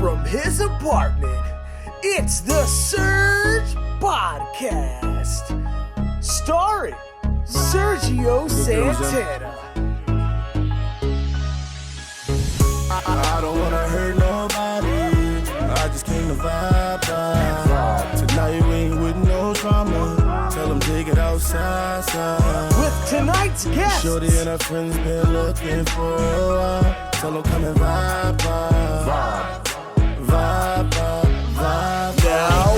from his apartment, it's the Serg Podcast, starring Sergio Santana. I don't wanna hurt nobody, I just came to vibe. Tonight we ain't with no drama, tell them take it outside. With tonight's guest, Shorty and her friends been looking for a while, tell them come and vibe. Now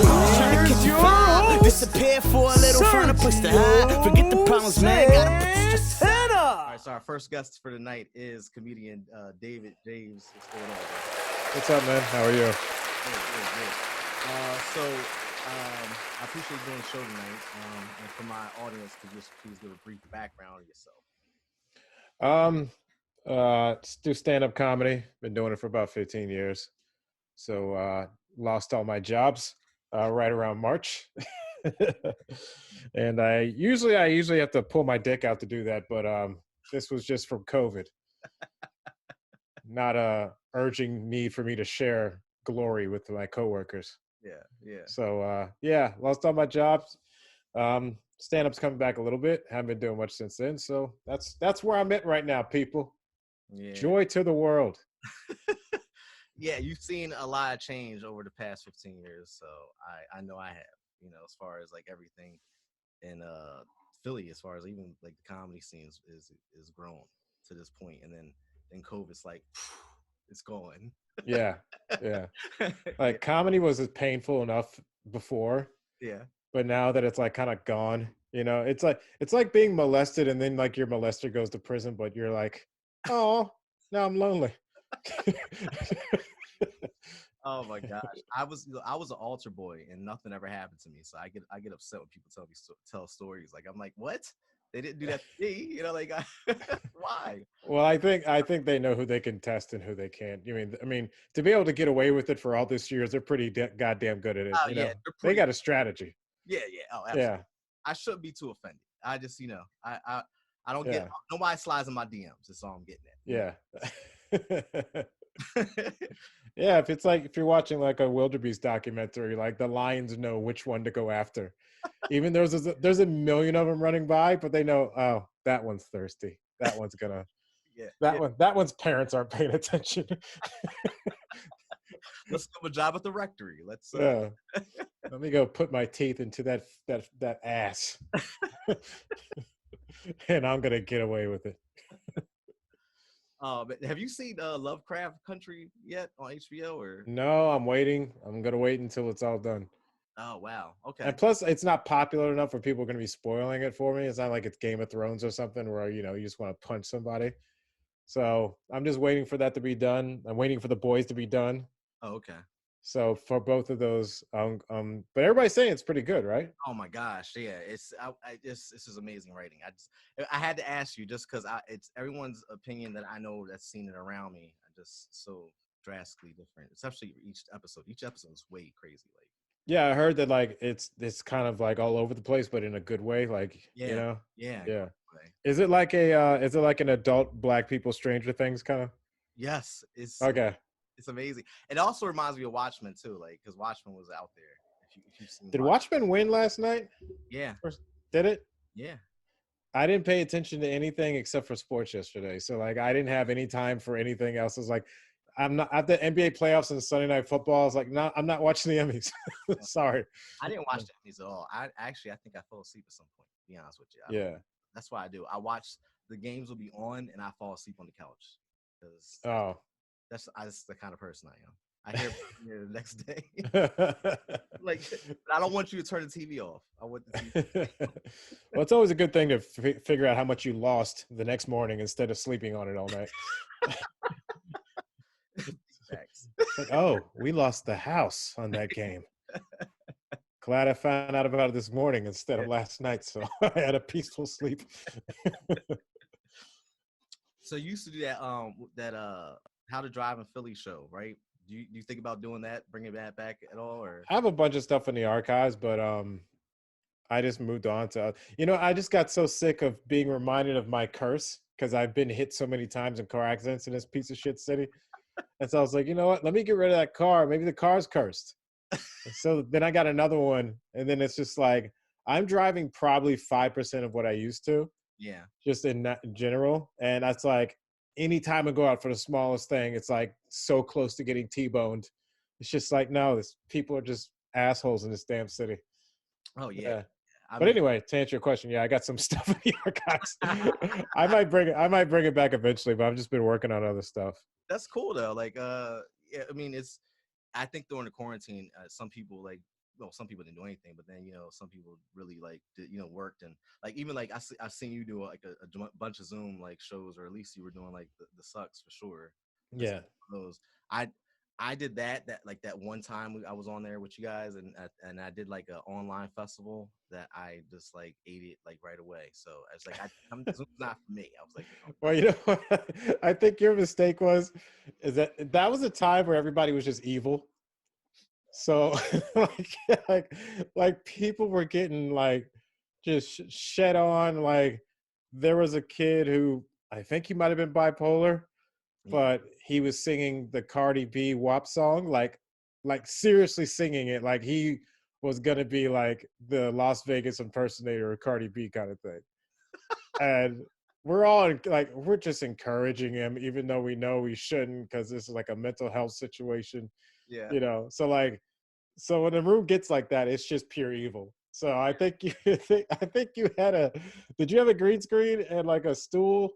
here's your host, Disappear for a little, find a place to hide. Forget the problems, man. Gotta put the stress aside. All right, so our first guest for tonight is comedian David James. What's going on, bro? What's up, man? How are you? Good. I appreciate you doing the show tonight. And for my audience, could you just please give a brief background of yourself? Do stand-up comedy. Been doing it for about 15 years. So lost all my jobs right around March. And I usually have to pull my dick out to do that, but this was just from COVID. Not a urging need for me to share glory with my coworkers. Yeah. So lost all my jobs. Stand-up's coming back a little bit. Haven't been doing much since then. So that's where I'm at right now, people. Yeah. Joy to the world. Yeah, you've seen a lot of change over the past 15 years. So I know I have, as far as like everything in Philly, as far as even like the comedy scene is grown to this point. And then COVID's like, it's going. Yeah. Like comedy was painful enough before. Yeah. But now that it's like kind of gone, it's like being molested and then like your molester goes to prison, but you're like, oh, now I'm lonely. Oh my gosh, I was an altar boy and nothing ever happened to me. So I get upset when people tell stories. Like I'm like, what? They didn't do that to me. Why? Well, I think they know who they can test and who they can't. I mean, to be able to get away with it for all these years, they're pretty goddamn good at it. They got a strategy. Yeah. Oh, absolutely. Yeah. I shouldn't be too offended. I just, I don't get nobody slides in my DMs. That's all I'm getting at. Yeah. Yeah, if you're watching like a wildebeest documentary, like the lions know which one to go after. Even there's a million of them running by, but they know, oh, that one's thirsty. That one's gonna. That one's parents aren't paying attention. Let's do a job at the rectory. Let's. Let me go put my teeth into that ass, and I'm gonna get away with it. But have you seen Lovecraft Country yet on HBO or? No, I'm waiting. I'm gonna wait until it's all done. Oh wow, okay. And plus, it's not popular enough where people are gonna be spoiling it for me. It's not like it's Game of Thrones or something where you just want to punch somebody. So I'm just waiting for that to be done. I'm waiting for The Boys to be done. Oh, okay. So for both of those, but everybody's saying it's pretty good, right? Oh my gosh, yeah, this is amazing writing. I had to ask you just because it's everyone's opinion that I know that's seen it around me. Just so drastically different, especially each episode. Each episode is way crazy. Like, yeah, I heard that like it's kind of like all over the place, but in a good way. Like, yeah. Is it like an adult Black people Stranger Things kind of? Yes, it's okay. It's amazing. It also reminds me of Watchmen too, like because Watchmen was out there. If you've seen Did Watchmen win last night? Yeah. Did it? Yeah. I didn't pay attention to anything except for sports yesterday, so like I didn't have any time for anything else. It's like I'm not at the NBA playoffs and Sunday Night Football. I was like, no, I'm not watching the Emmys. Sorry. I didn't watch the Emmys at all. I think I fell asleep at some point. To be honest with you. Yeah. That's why I do. I watch the games will be on and I fall asleep on the couch because. Oh. That's the kind of person I am. I hear it the next day. Like, I don't want you to turn the TV off. I want the TV. Well, it's always a good thing to figure out how much you lost the next morning instead of sleeping on it all night. Like, oh, we lost the house on that game. Glad I found out about it this morning instead of last night, so I had a peaceful sleep. So you used to do that How to Drive in Philly show, right? Do you think about doing that, bringing that back at all? Or I have a bunch of stuff in the archives, but I just moved on to, I just got so sick of being reminded of my curse because I've been hit so many times in car accidents in this piece of shit city. And so I was like, you know what? Let me get rid of that car. Maybe the car's cursed. And so then I got another one, and then it's just like I'm driving probably 5% of what I used to, Yeah. just in general. And that's like anytime I go out for the smallest thing, it's like so close to getting T-boned. It's just like, no, people are just assholes in this damn city. Oh yeah. Yeah. I But mean, anyway, to answer your question, yeah, I got some stuff in the archives. I might bring it back eventually, but I've just been working on other stuff. that's cool though. Like, yeah, I mean, I think during the quarantine, some people like, well, some people didn't do anything, but then some people really like did, worked, and like even like I've seen you do like a bunch of Zoom like shows, or at least you were doing like the sucks for sure. That's Yeah. one of those. I did that like that one time I was on there with you guys, and I did like an online festival that I just like ate it like right away. So I was like, Zoom's not for me. I was like, Well, you know what I think your mistake is that was a time where everybody was just evil. So like, like people were getting like just shed on. Like there was a kid who I think he might have been bipolar, yeah, but he was singing the Cardi B WAP song, like seriously singing it, like he was gonna be like the Las Vegas impersonator of Cardi B kind of thing. And we're all like, we're just encouraging him, even though we know we shouldn't, because this is like a mental health situation, yeah. So when the room gets like that, it's just pure evil. So I think I think you had did you have a green screen and like a stool?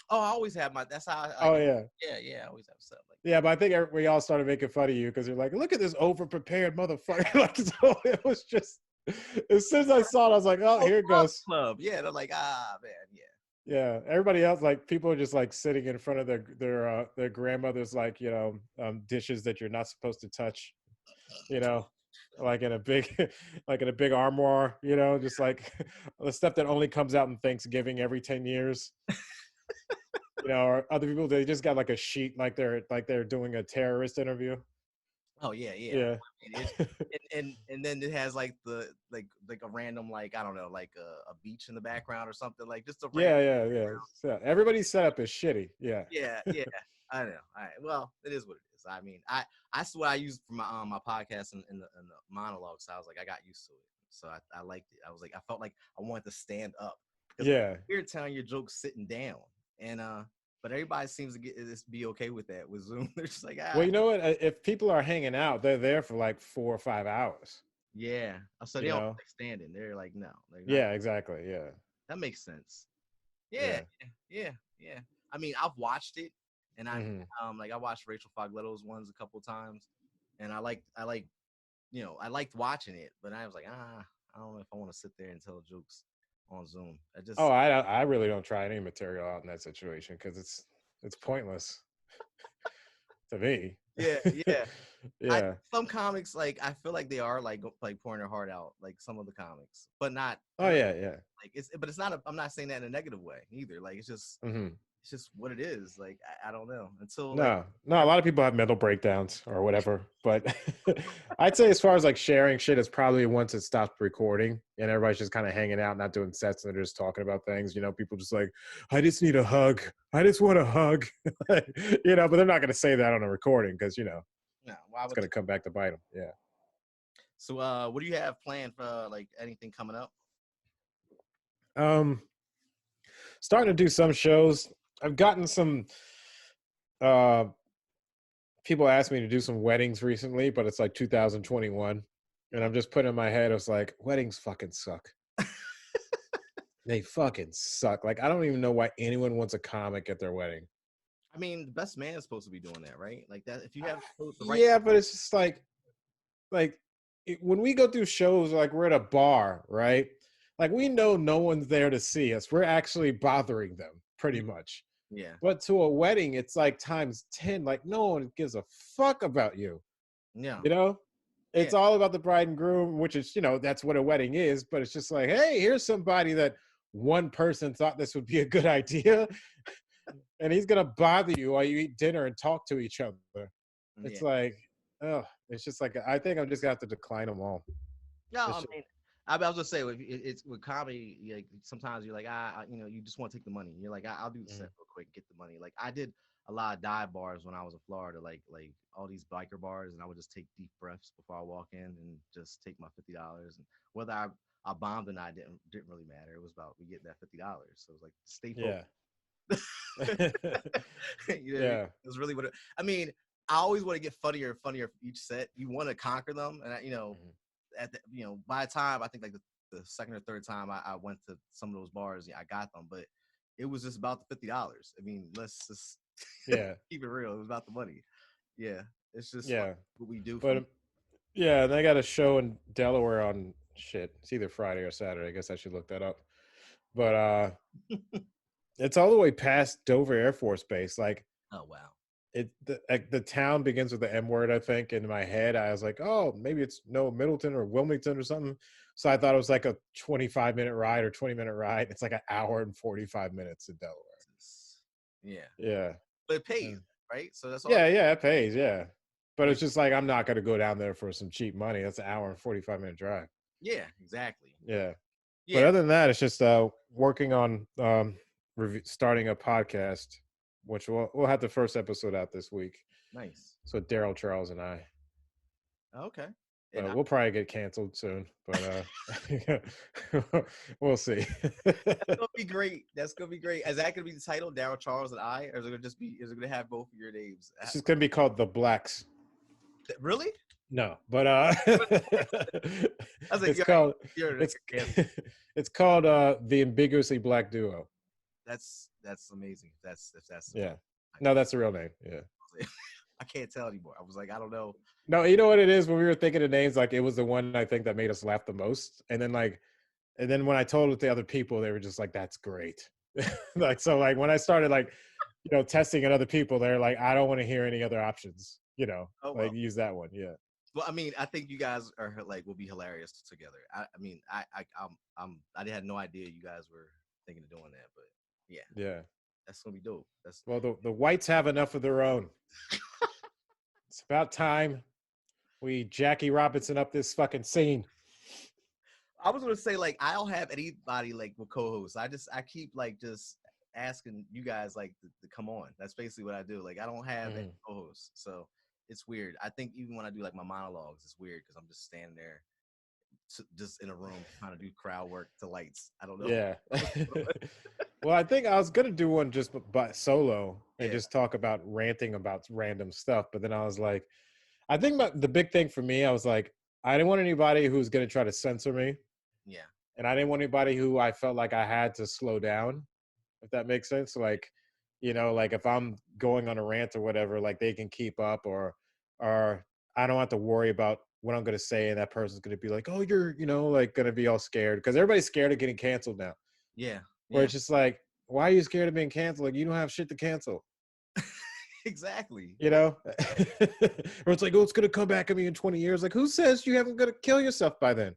Oh, I always have my. That's how Oh yeah. yeah. I always have stuff like. Yeah, but I think we all started making fun of you because you're like, look at this over-prepared motherfucker. Like, so it was just, as soon as I saw it, I was like, oh, here it goes. Club. Yeah, they're like, man, yeah. Yeah, everybody else, like, people are just like sitting in front of their grandmother's, like, dishes that you're not supposed to touch, you know, like in a big, like in a big armoire, just like the stuff that only comes out in Thanksgiving every 10 years. Or other people, they just got like a sheet, like they're doing a terrorist interview. Oh yeah, yeah. Yeah. I mean, and then it has like the like a random, like, I don't know, like a beach in the background or something, like just a random. Yeah. So everybody's setup is shitty. Yeah. Yeah, yeah. I know. All right. Well, it is what it is. I mean, I swear I used for my podcast in the monologue, so I was like, I got used to it. So I liked it. I was like, I felt like I wanted to stand up, because Yeah. you're telling your jokes sitting down, and but everybody seems to be okay with that with Zoom. They're just like, Well, you know what? If people are hanging out, they're there for like 4 or 5 hours. yeah. So they You don't know? like standing. They're like, no, they're not. Yeah, exactly. Yeah. That makes sense. Yeah, yeah. I mean, I've watched it, and Mhm. like I watched Rachel Fogletto's ones a couple times, and I liked watching it, but I was like, I don't know if I want to sit there and tell jokes on Zoom. I just Oh, I really don't try any material out in that situation because it's pointless to me. yeah, yeah. Yeah. Some comics, like, I feel like they are like pouring their heart out, like some of the comics, but not. Oh yeah. Like but it's not. I'm not saying that in a negative way either. Like Hmm. it's just what it is. Like I don't know until like. No, a lot of people have mental breakdowns or whatever, but I'd say as far as like sharing shit, it's probably once it stops recording and everybody's just kind of hanging out, not doing sets, and they're just talking about things. People just like, I just need a hug. I just want a hug. But they're not going to say that on a recording because No, why it's would going to come back to bite them. Yeah. So what do you have planned for like anything coming up? Starting to do some shows. I've gotten some people asked me to do some weddings recently, but it's like 2021. And I'm just putting in my head, I was like, weddings fucking suck. They fucking suck. Like, I don't even know why anyone wants a comic at their wedding. I mean, the best man is supposed to be doing that, right? Like that. If you have the right. Yeah, but it's just like when we go through shows, like we're at a bar, right? Like we know no one's there to see us. We're actually bothering them pretty much. Yeah. But to a wedding, it's like times 10. Like no one gives a fuck about you. Yeah. It's all about the bride and groom, which is, that's what a wedding is. But it's just like, hey, here's somebody that one person thought this would be a good idea. And he's going to bother you while you eat dinner and talk to each other. It's like, oh, it's just like, I think I'm just going to have to decline them all. No, I mean, I was gonna say, it's with comedy, like sometimes you're like, you just want to take the money. You're like, I'll do the set real quick, get the money. Like I did a lot of dive bars when I was in Florida, like all these biker bars, and I would just take deep breaths before I walk in and just take my $50. And whether I bombed or not didn't really matter. It was about me getting that $50. So it was like stay Yeah. focused. You know what I mean? Yeah. It was really what I mean. I always want to get funnier and funnier for each set. You want to conquer them, and at the, by the time I think like the second or third time I went to some of those bars, I got them, but it was just about the $50. I mean, let's just Yeah. keep it real. It was about the money. Yeah, it's just Yeah. what we do. But yeah, and I got a show in Delaware on shit. It's either Friday or Saturday. I guess I should look that up. But it's all the way past Dover Air Force Base. Like, oh wow, the town begins with the M word. I think in my head, I was like, oh, maybe it's Middleton or Wilmington or something. So I thought it was like a 25-minute ride or 20-minute ride. It's like an hour and 45 minutes in Delaware. yeah, Yeah, but it pays, right? So that's all. Yeah, it pays. Yeah, but it's just like I'm not going to go down there for some cheap money. That's an hour and 45-minute drive. Yeah, exactly. Yeah. Yeah. But other than that, it's just working on starting a podcast, which we'll have the first episode out this week. Nice. So Daryl, Charles, and I. Okay. We'll probably get canceled soon, but we'll see. That's gonna be great. That's gonna be great. Is that gonna be the title, Daryl, Charles, and I, or is it gonna just be? Is it gonna have both of your names? It's just gonna be called The Blacks. Really? No, but I was like, it's called The Ambiguously Black Duo. That's amazing. That's yeah. No, that's the real name. Yeah. I can't tell anymore. I was like, I don't know. No, you know what it is? When we were thinking of names, like it was the one I think that made us laugh the most. And then when I told it to other people, they were just like, "That's great." So when I started testing at other people, they're like, "I don't want to hear any other options." Use that one. Yeah. Well, I mean, I think you guys are will be hilarious together. I had no idea you guys were thinking of doing that, but yeah, that's gonna be dope. The whites have enough of their own. It's about time we Jackie Robinson up this fucking scene. I was gonna say I don't have anybody with co-hosts. I keep just asking you guys to come on. That's basically what I do. I don't have any co-hosts, so it's weird. I think even when I do my monologues, it's weird because I'm just standing there, just in a room trying to do crowd work to lights. I don't know. Yeah. Well, I think I was gonna do one just by solo and just talk about ranting about random stuff, but then I was like, I think the big thing for me, I was like, I didn't want anybody who's gonna try to censor me. Yeah. And I didn't want anybody who I felt like I had to slow down, if that makes sense. If I'm going on a rant or whatever, they can keep up, or I don't have to worry about what I'm going to say, and that person's going to be like, "Oh, you're, going to be all scared," because everybody's scared of getting canceled now. Yeah. Where it's just like, why are you scared of being canceled? You don't have shit to cancel. Exactly. Or it's like, oh, it's going to come back at me in 20 years. Who says you haven't going to kill yourself by then?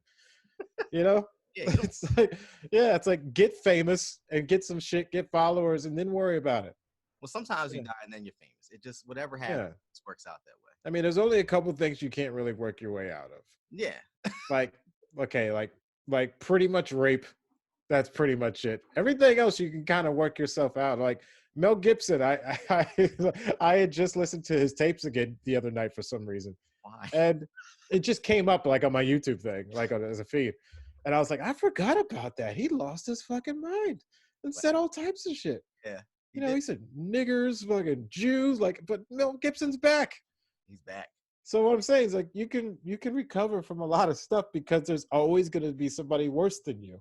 Yeah, it's like get famous and get some shit, get followers, and then worry about it. Well, sometimes you die and then you're famous. It just whatever happens works out that way. I mean, there's only a couple things you can't really work your way out of. Yeah. Pretty much rape. That's pretty much it. Everything else you can kind of work yourself out. Mel Gibson, I had just listened to his tapes again the other night for some reason. Why? And it just came up on my YouTube thing, as a feed. And I was like, I forgot about that. He lost his fucking mind and said all types of shit. Yeah. He said niggers, fucking Jews, but Mel Gibson's back. He's back. So what I'm saying is you can recover from a lot of stuff because there's always going to be somebody worse than you.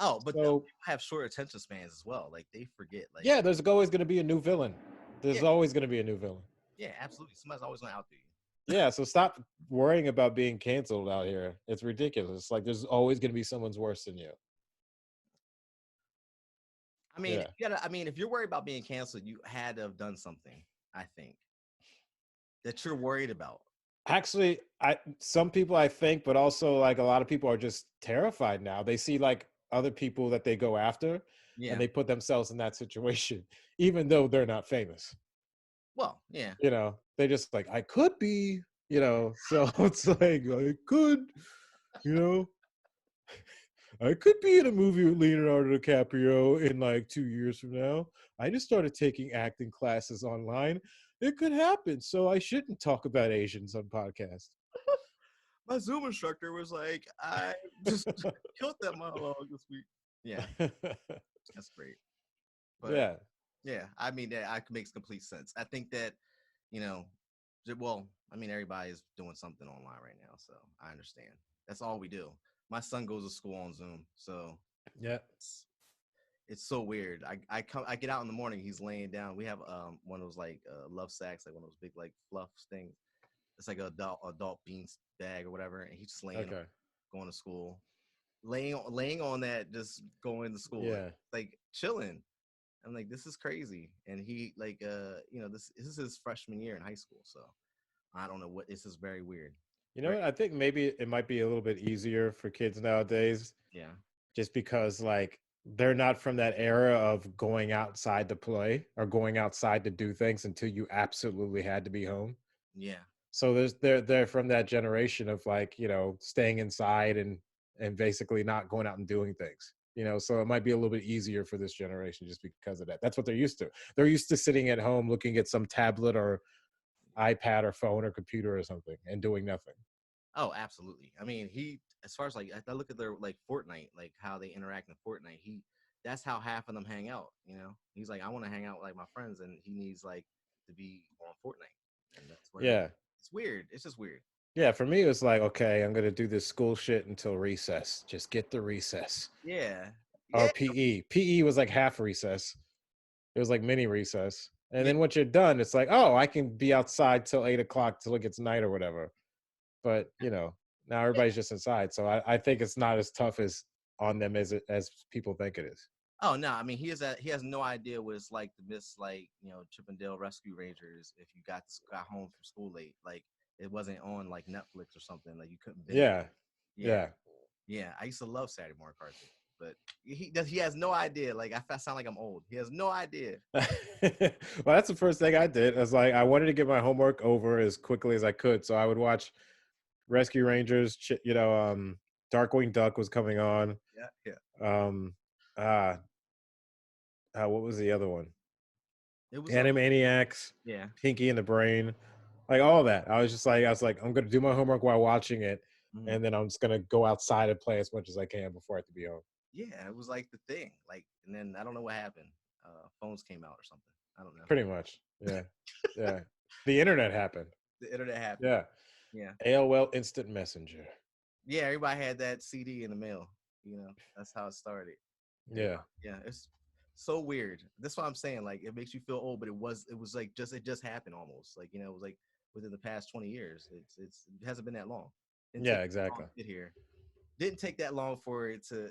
Oh, but people have short attention spans as well. They forget. Yeah, there's always going to be a new villain. There's always going to be a new villain. Yeah, absolutely. Somebody's always going to outdo you. Yeah, so stop worrying about being canceled out here. It's ridiculous. There's always going to be someone's worse than you. I mean, if you're worried about being canceled, you had to have done something, I think, that you're worried about. Actually, some people I think, but also a lot of people are just terrified now. They see other people that they go after, and they put themselves in that situation, even though they're not famous. Well, yeah. They just I could be, so it's I could, I could be in a movie with Leonardo DiCaprio in like 2 years from now. I just started taking acting classes online. It could happen, so I shouldn't talk about Asians on podcasts. My Zoom instructor was like, I just killed that monologue this week. Yeah, that's great. But Yeah. yeah, I mean, that makes complete sense. I think that, you know, well, I mean, everybody is doing something online right now, so I understand. That's all we do. My son goes to school on Zoom, so Yeah. it's so weird. I get out in the morning. He's laying down. We have one of those like love sacks, like one of those big like fluff things. It's like a adult beans bag or whatever, and he's just laying Okay. going to school, laying on that, just going to school, Yeah. like chilling. I'm like, this is crazy. And he like this is his freshman year in high school, so I don't know what this is very weird. You know what? I think maybe it might be a little bit easier for kids nowadays Yeah. just because like they're not from that era of going outside to play or going outside to do things until you absolutely had to be home. Yeah. So they're from that generation of like, staying inside and basically not going out and doing things. So it might be a little bit easier for this generation just because of that. That's what they're used to. They're used to sitting at home looking at some tablet or iPad or phone or computer or something and doing nothing. Oh, absolutely. I mean, as far as like, I look at their like Fortnite, like how they interact in Fortnite. That's how half of them hang out. He's like, I want to hang out with like my friends, and he needs like to be on Fortnite, and that's where Yeah. it's weird. It's just weird. Yeah, for me, it was like, okay, I'm gonna do this school shit until recess. Just get the recess. Yeah. Or Yeah. PE. PE was like half recess. It was like mini recess. And Yeah. then once you're done, it's like, oh, I can be outside till 8 o'clock till it gets night or whatever. But now everybody's just inside. So I think it's not as tough as on them as people think it is. Oh no, I mean he has no idea what it's like to miss like Chippendale Rescue Rangers if you got home from school late. Like it wasn't on like Netflix or something. Like you couldn't binge. Yeah. Yeah. I used to love Saturday morning cartoons, but he has no idea. Like I sound like I'm old. He has no idea. Well, that's the first thing I did. I was like, I wanted to get my homework over as quickly as I could, so I would watch Rescue Rangers. Darkwing Duck was coming on. Yeah. What was the other one? It was Animaniacs. Yeah. Pinky and the Brain, like all that. I was like, I'm gonna do my homework while watching it, and then I'm just gonna go outside and play as much as I can before I have to be home. Yeah, it was like the thing. Like, and then I don't know what happened. Phones came out or something. I don't know. Pretty much. Yeah. Yeah. The internet happened. The internet happened. Yeah. Yeah. AOL Instant Messenger. Yeah, everybody had that CD in the mail. That's how it started. Yeah. Yeah, it's so weird. That's what I'm saying. Like, it makes you feel old, but it was like it just happened almost. Like, it was like within the past 20 years. It hasn't been that long. Yeah, exactly. Get here. Didn't take that long for it to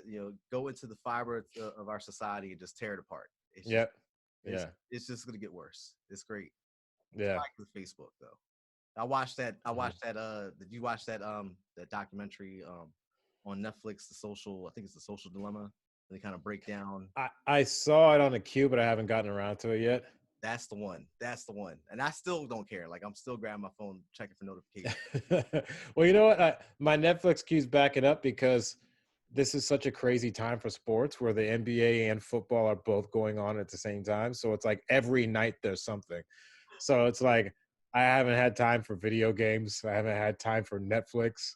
go into the fiber of our society and just tear it apart. It's just gonna get worse. It's great. Yeah. With Facebook though. I watched that. Did you watch that that documentary on Netflix, I think it's The Social Dilemma. They kind of break down. I saw it on the queue, but I haven't gotten around to it yet. That's the one. And I still don't care. Like I'm still grabbing my phone, checking for notifications. Well, you know what? My Netflix queue's backing up because this is such a crazy time for sports where the NBA and football are both going on at the same time. So it's like every night there's something. So it's like I haven't had time for video games. I haven't had time for Netflix.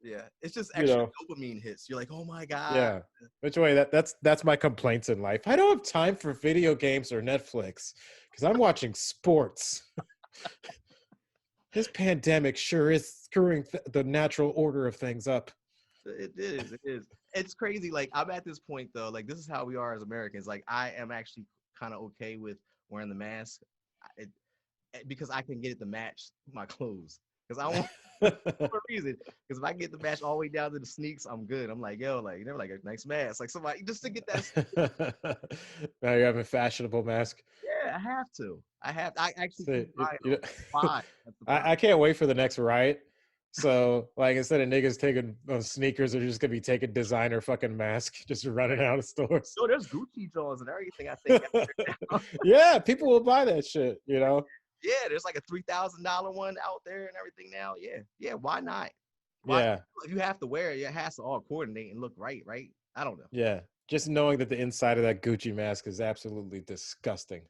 Yeah, it's just extra dopamine hits. You're like, oh my god. Yeah. Which way? That's my complaints in life. I don't have time for video games or Netflix because I'm watching sports. This pandemic sure is screwing the natural order of things up. It is. It's crazy. Like I'm at this point though. Like this is how we are as Americans. Like I am actually kind of okay with wearing the mask, because I can get it to match my clothes. Because I want for a reason. Because if I get the match all the way down to the sneaks, I'm good. I'm like, yo, like they're like a nice mask. Like somebody just to get that. Now you're having a fashionable mask. Yeah, I have to. I actually I can't wait for the next riot. So like instead of niggas taking sneakers, they're just gonna be taking designer fucking masks, just running out of stores. No, there's Gucci Jones and everything. I think. Yeah, people will buy that shit. Yeah, there's like a $3,000 one out there and everything now. Yeah, why not? Yeah, if you have to wear it, it has to all coordinate and look right. I don't know. Yeah, just knowing that the inside of that Gucci mask is absolutely disgusting.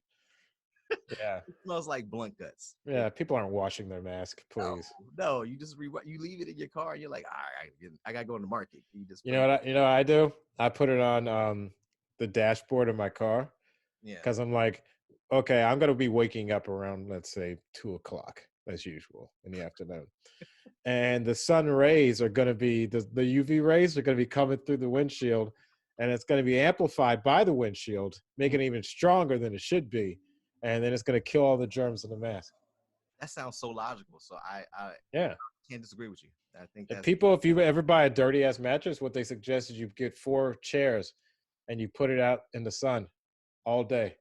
Yeah, It smells like blunt guts. yeah. People aren't washing their mask, No, please. no, you just you leave it in your car and you're like, all right, I gotta go in the market. You just You put know it, what? You know what I do? I put it on the dashboard of my car yeah. because I'm like, okay, I'm gonna be waking up around, let's say, 2 o'clock as usual in the afternoon, and the sun rays are gonna be the UV rays are gonna be coming through the windshield, and it's gonna be amplified by the windshield, making it even stronger than it should be, and then it's gonna kill all the germs in the mask. That sounds so logical. So I Yeah. can't disagree with you. I think And that's people, if you ever buy a dirty ass mattress, what they suggest is you get 4 chairs and you put it out in the sun all day.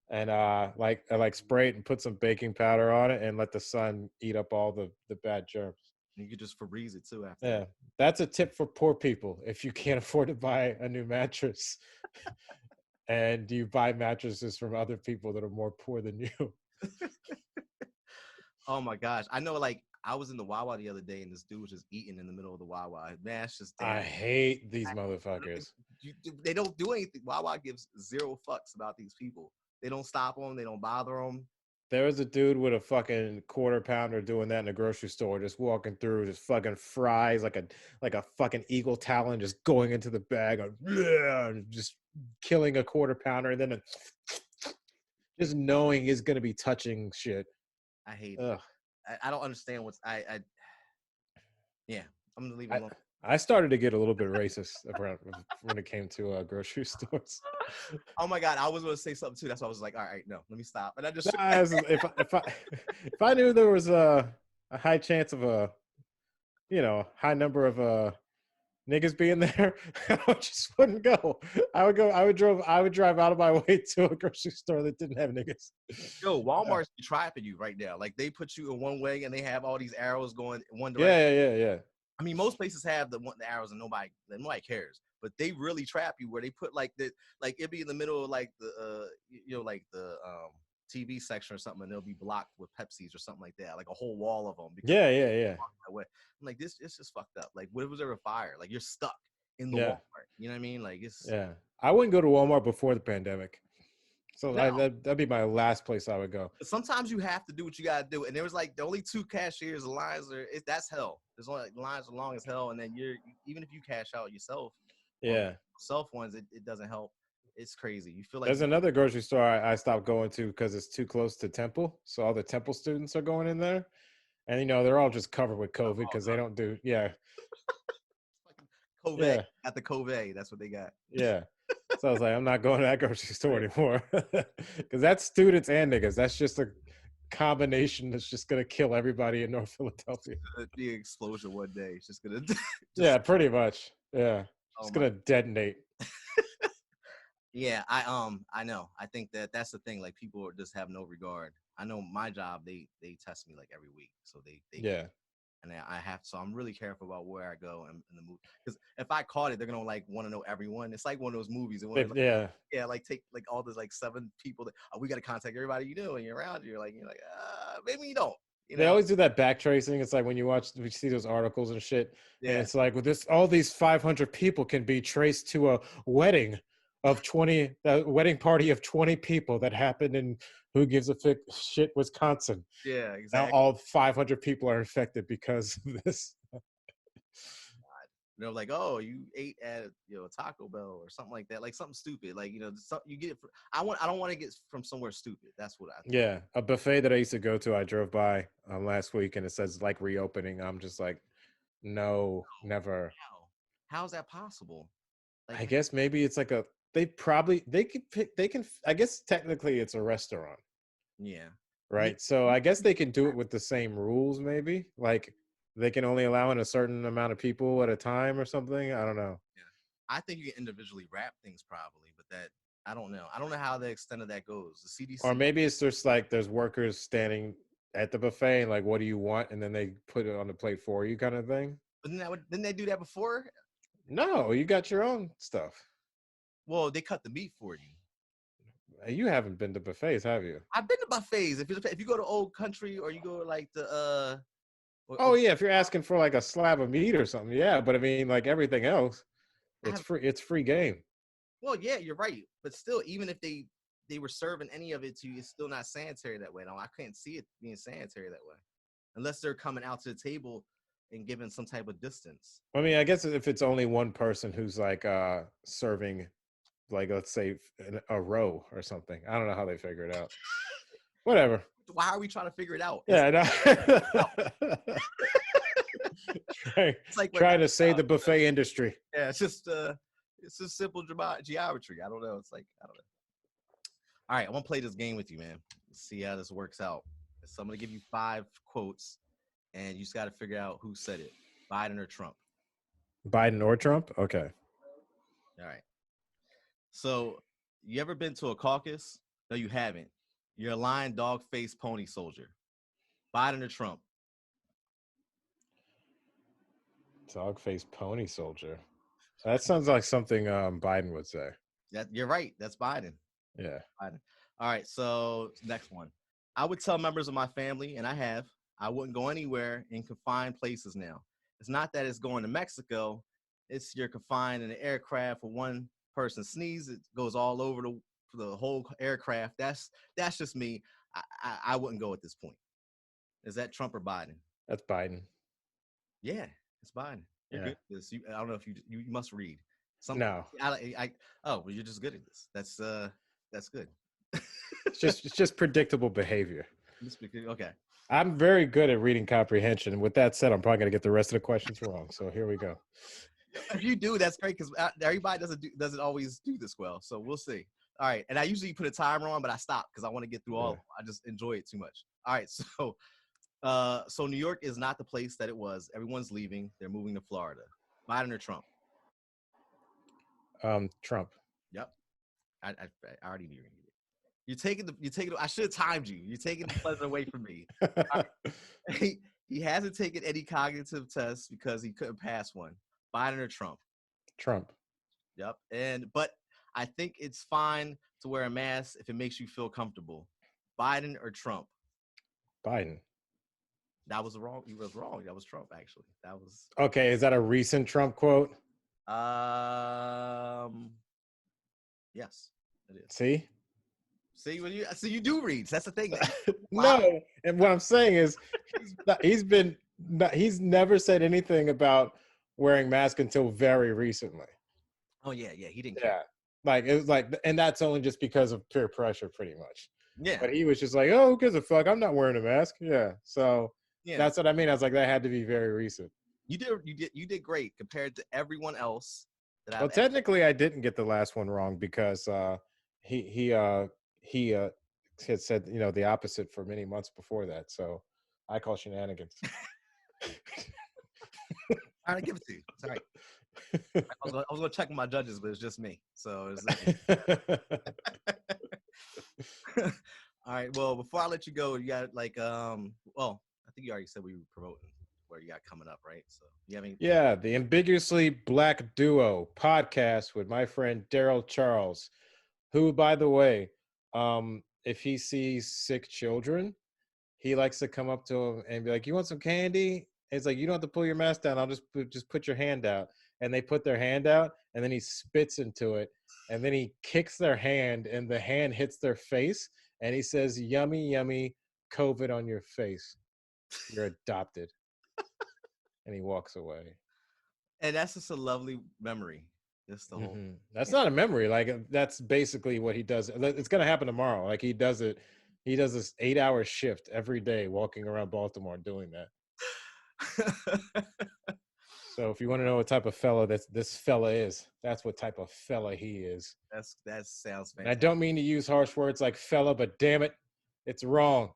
And like spray it and put some baking powder on it and let the sun eat up all the bad germs. you could just Febreze it too after Yeah. that. That's a tip for poor people. If you can't afford to buy a new mattress and you buy mattresses from other people that are more poor than you. Oh my gosh. I know, like, I was in the Wawa the other day and this dude was just eating in the middle of the Wawa. Man, it's just I damn. hate these motherfuckers. They don't do anything. Wawa gives zero fucks about these people. They don't stop them. They don't bother them. There was a dude with a fucking quarter pounder doing that in a grocery store, just walking through, just fucking fries like a fucking eagle talon, just going into the bag, and just killing a quarter pounder, and then just knowing he's gonna be touching shit. I hate Ugh. it. I don't understand yeah. I'm gonna leave it alone. I started to get a little bit racist around when it came to grocery stores. Oh my god, I was gonna say something too. That's why I was like, all right, no, let me stop. And I just Nah, if I knew there was a high chance of a high number of niggas being there, I just wouldn't go. I would drive out of my way to a grocery store that didn't have niggas. Yo, Walmart's trapping you right now. Like, they put you in one way and they have all these arrows going in one direction. Yeah. I mean, most places have the arrows and nobody cares. But they really trap you where they put like it'd be in the middle of like the like the TV section or something, and they'll be blocked with Pepsis or something like that, like a whole wall of them. Yeah. That way. I'm like, it's just fucked up. Like, what if it was ever a fire? Like, you're stuck in the Walmart. You know what I mean? Like, it's I wouldn't go to Walmart before the pandemic. So no. that'd be my last place I would go. Sometimes you have to do what you gotta do, and there was like the only 2 cashiers. The lines that's hell. There's only lines are long as hell, and then even if you cash out yourself, self ones, it doesn't help. It's crazy. You feel like there's another grocery store I stopped going to because it's too close to Temple, so all the Temple students are going in there, and they're all just covered with COVID because they don't do COVID at the COVID. That's what they got. Yeah. So I was like, I'm not going to that grocery store anymore because that's students and niggas. That's just a combination that's just gonna kill everybody in North Philadelphia. The explosion one day. It's just gonna. Yeah, pretty much. Yeah, it's gonna detonate. Yeah, I know. I think that's the thing. Like, people just have no regard. I know my job. They test me like every week, so they and I have. So I'm really careful about where I go in the movie, because if I caught it, they're gonna like want to know everyone. It's like one of those movies. Like take like all those like 7 people that we got to contact everybody you know and you're around. You're like maybe you don't. They always do that back tracing. It's like when we see those articles and shit. Yeah. And it's like with all these 500 people can be traced to a wedding of 20, a wedding party of 20 people that happened in who gives a shit, Wisconsin. Yeah, exactly. Now all 500 people are infected because of this. They're like, oh, you ate at Taco Bell or something like that, like something stupid, like you get it. I don't want to get from somewhere stupid. That's what I think. Yeah, a buffet that I used to go to, I drove by last week, and it says like reopening. I'm just like, no, never. How's that possible? Like, I guess maybe it's like they can. I guess technically it's a restaurant. Yeah. Right. So I guess they can do it with the same rules. Maybe like they can only allow in a certain amount of people at a time or something. I don't know. Yeah. I think you can individually wrap things probably, but that I don't know. I don't know how the extent of that goes. The CDC. Or maybe it's just like there's workers standing at the buffet and like, what do you want? And then they put it on the plate for you, kind of thing. But didn't they do that before? No, you got your own stuff. Well, they cut the meat for you. You haven't been to buffets, have you? I've been to buffets. If you go to Old Country or you go like the yeah, if you're asking for like a slab of meat or something, yeah. But I mean, like everything else. It's free. It's free game. Well, yeah, you're right, but still, even if they were serving any of it to you, it's still not sanitary that way. No, I couldn't see it being sanitary that way, unless they're coming out to the table and giving some type of distance. I mean, I guess if it's only one person who's like serving, like let's say a row or something. I don't know how they figure it out. Whatever. Why are we trying to figure it out? Yeah, It's like trying to save the buffet industry. Yeah, it's just simple geometry. I don't know. It's like, I don't know. All right, I want to play this game with you, man. See how this works out. So I'm gonna give you 5 quotes, and you just got to figure out who said it, Biden or Trump. Biden or Trump? Okay. All right. So, you ever been to a caucus? No, you haven't. You're a lion, dog, face, pony soldier. Biden or Trump? Dog face pony soldier. That sounds like something Biden would say. You're right. That's Biden. Yeah. Biden. All right. So next one. I would tell members of my family, and I have, I wouldn't go anywhere in confined places now. It's not that it's going to Mexico. It's you're confined in an aircraft where one person sneezes, it goes all over the whole aircraft. That's just me. I wouldn't go at this point. Is that Trump or Biden? That's Biden. Yeah, it's Biden. You're good at this. I don't know if you must read. No. Well, you're just good at this. That's good. It's just predictable behavior. Okay. I'm very good at reading comprehension. With that said, I'm probably going to get the rest of the questions wrong. So here we go. If you do, that's great because everybody doesn't always do this well. So we'll see. All right. And I usually put a timer on, but I stop because I want to get through all of them. I just enjoy it too much. All right. So New York is not the place that it was. Everyone's leaving. They're moving to Florida. Biden or Trump? Trump. Yep. I already knew you. You're taking I should have timed you. You're taking the pleasure away from me. Right. He hasn't taken any cognitive tests because he couldn't pass one. Biden or Trump? Trump. Yep. But I think it's fine to wear a mask if it makes you feel comfortable. Biden or Trump? Biden. That was wrong. He was wrong. That was Trump, actually. That was okay. Is that a recent Trump quote? Yes, it is. See, you do read. That's the thing. No, and what I'm saying is, he's never said anything about wearing mask until very recently. Oh yeah, he didn't. Yeah, like it was like, and that's only just because of peer pressure, pretty much. Yeah, but he was just like, "Oh, who gives a fuck? I'm not wearing a mask." Yeah, so that's what I mean. I was like, that had to be very recent. You did great compared to everyone else. Well, technically, I didn't get the last one wrong because he had said the opposite for many months before that. So I call shenanigans. All right, give it to you. It's all right. I was gonna check my judges, but it's just me. So all right. Well, before I let you go, you got I think you already said we were promoting where you got coming up, right? So you have any? Yeah, the Ambiguously Black Duo podcast with my friend Daryl Charles, who, by the way, if he sees sick children, he likes to come up to them and be like, "You want some candy?" And it's like, "You don't have to pull your mask down. I'll just put your hand out." And they put their hand out, and then he spits into it, and then he kicks their hand, and the hand hits their face, and he says, "Yummy, yummy, COVID on your face. You're adopted." And he walks away. And that's just a lovely memory. Just the whole. That's not a memory. Like, that's basically what he does. It's gonna happen tomorrow. Like, he does it. He does this 8-hour shift every day, walking around Baltimore doing that. So if you want to know what type of fella this fella is, that's what type of fella he is. That sounds fantastic. And I don't mean to use harsh words like fella, but damn it, it's wrong.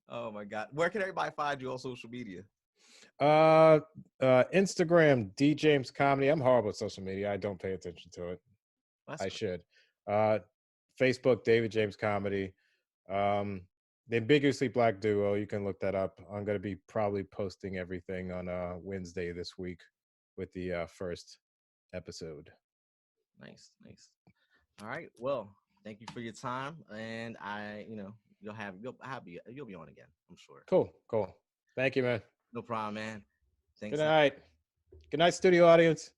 Oh my God. Where can everybody find you on social media? Instagram, D James Comedy. I'm horrible at social media. I don't pay attention to it. I should. Facebook, David James Comedy. The Ambiguously Black Duo. You can look that up. I'm going to be probably posting everything on Wednesday this week with the first episode. Nice. All right. Well, thank you for your time, and you'll be on again, I'm sure. Cool. Thank you, man. No problem, man. Thanks. Good night. Good night, studio audience.